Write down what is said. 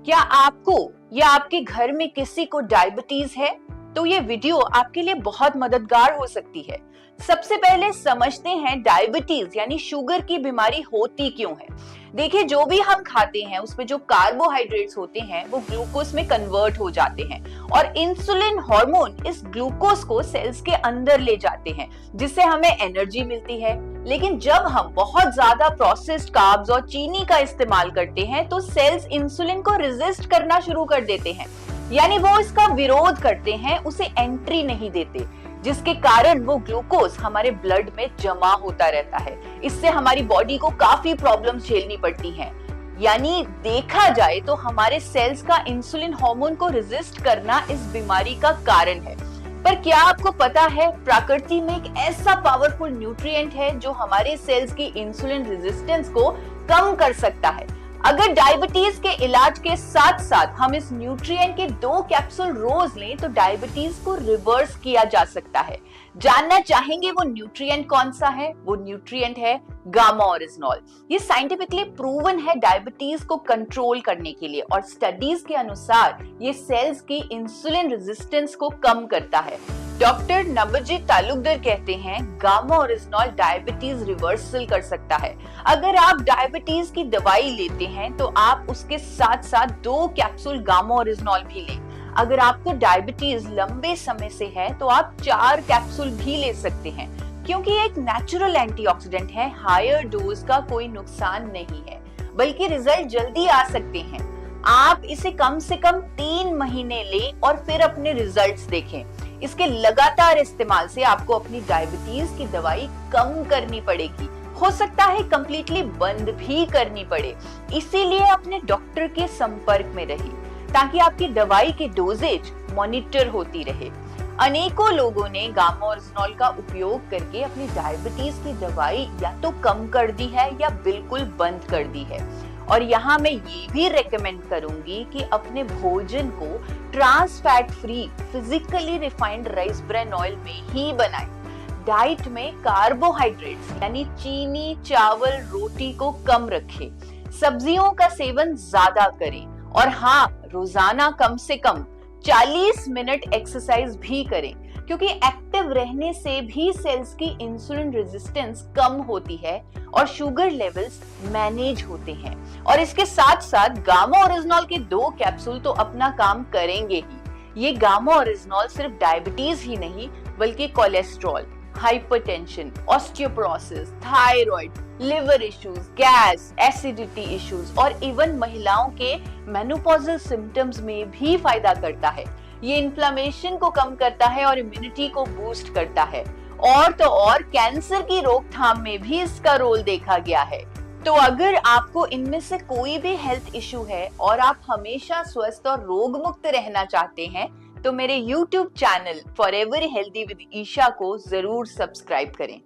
क्या आपको या आपके घर में किसी को डायबिटीज है? तो ये वीडियो आपके लिए बहुत मददगार हो सकती है। सबसे पहले समझते हैं डायबिटीज यानी शुगर की बीमारी होती क्यों है। देखिए, जो भी हम खाते हैं उसमें जो कार्बोहाइड्रेट्स होते हैं वो ग्लूकोज में कन्वर्ट हो जाते हैं और इंसुलिन हार्मोन इस ग्लूकोज को सेल्स के अंदर ले जाते हैं, जिससे हमें एनर्जी मिलती है। लेकिन जब हम बहुत ज्यादा प्रोसेस्ड कार्ब्स और चीनी का इस्तेमाल करते हैं तो सेल्स इंसुलिन को रेजिस्ट करना शुरू कर देते हैं, यानी वो इसका विरोध करते हैं, उसे एंट्री नहीं देते, जिसके कारण वो ग्लूकोज हमारे ब्लड में जमा होता रहता है। इससे हमारी बॉडी को काफी प्रॉब्लम्स झेलनी पड़ती हैं। यानी देखा जाए तो हमारे सेल्स का इंसुलिन हार्मोन को रेजिस्ट करना इस बीमारी का कारण है। पर क्या आपको पता है, प्रकृति में एक ऐसा पावरफुल न्यूट्रिएंट है जो हमारे सेल्स की इंसुलिन रेजिस्टेंस को कम कर सकता है। अगर डायबिटीज के इलाज के साथ साथ हम इस न्यूट्रिएंट के 2 कैप्सूल रोज लें तो डायबिटीज को रिवर्स किया जा सकता है। जानना चाहेंगे वो न्यूट्रिएंट कौन सा है? वो न्यूट्रिएंट है गामा ओरिजिनॉल। ये साइंटिफिकली प्रूवन है डायबिटीज को कंट्रोल करने के लिए और स्टडीज के अनुसार ये सेल्स की इंसुलिन रेजिस्टेंस को कम करता है। डॉक्टर नबजीत तालुकदर कहते हैं गामा ओरिजिनॉल डायबिटीज रिवर्सल कर सकता है। अगर आप डायबिटीज की दवाई लेते हैं तो आप उसके साथ साथ 2 कैप्सूल गामा ओरिजिनॉल भी लें। अगर आपको डायबिटीज लंबे समय से है तो आप 4 कैप्सूल भी ले सकते हैं, क्योंकि ये एक नेचुरल एंटीऑक्सीडेंट है। हायर डोज का कोई नुकसान नहीं है, बल्कि रिजल्ट जल्दी आ सकते हैं। आप इसे कम से कम 3 महीने लें और फिर अपने रिजल्ट्स देखें। इसके लगातार इस्तेमाल से आपको अपनी डायबिटीज की दवाई कम करनी पड़ेगी, हो सकता है कंप्लीटली बंद भी करनी पड़े। इसीलिए अपने डॉक्टर के संपर्क में रहिए ताकि आपकी दवाई की डोजेज मॉनिटर होती रहे। अनेकों लोगों ने गामा ओरिजिनॉल का उपयोग करके अपनी डायबिटीज की दवाई या तो कम कर दी है या बिल्कुल बंद कर दी है। और यहाँ मैं ये भी रेकमेंड करूंगी कि अपने भोजन को trans fat free physically refined rice bran oil में ही बनाएं। डाइट में कार्बोहाइड्रेट्स यानी चीनी, चावल, रोटी को कम रखें। सब्जियों का सेवन ज्यादा करें और हाँ, रोजाना कम से कम 40 मिनट एक्सरसाइज भी करें, क्योंकि एक्टिव रहने से भी सेल्स की इंसुलिन रेजिस्टेंस कम होती है और शुगर लेवल्स मैनेज होते हैं। और इसके साथ साथ गामा ओरिजिनॉल के 2 कैप्सूल तो अपना काम करेंगे ही। ये गामा ओरिजिनॉल सिर्फ डायबिटीज ही नहीं बल्कि cholesterol, hypertension, osteoporosis, thyroid, liver issues, gas, acidity issues और इवन महिलाओं के मेनोपॉजल सिम्टम्स में भी फायदा करता है। ये इन्फ्लेमेशन को कम करता है और इम्यूनिटी को बूस्ट करता है। और तो और कैंसर की रोकथाम में भी इसका रोल देखा गया है। तो अगर आपको इनमें से कोई भी हेल्थ इश्यू है और आप हमेशा स्वस्थ और रोग मुक्त रहना चाहते हैं तो मेरे YouTube channel forever healthy with Isha को जरूर सब्सक्राइब करें।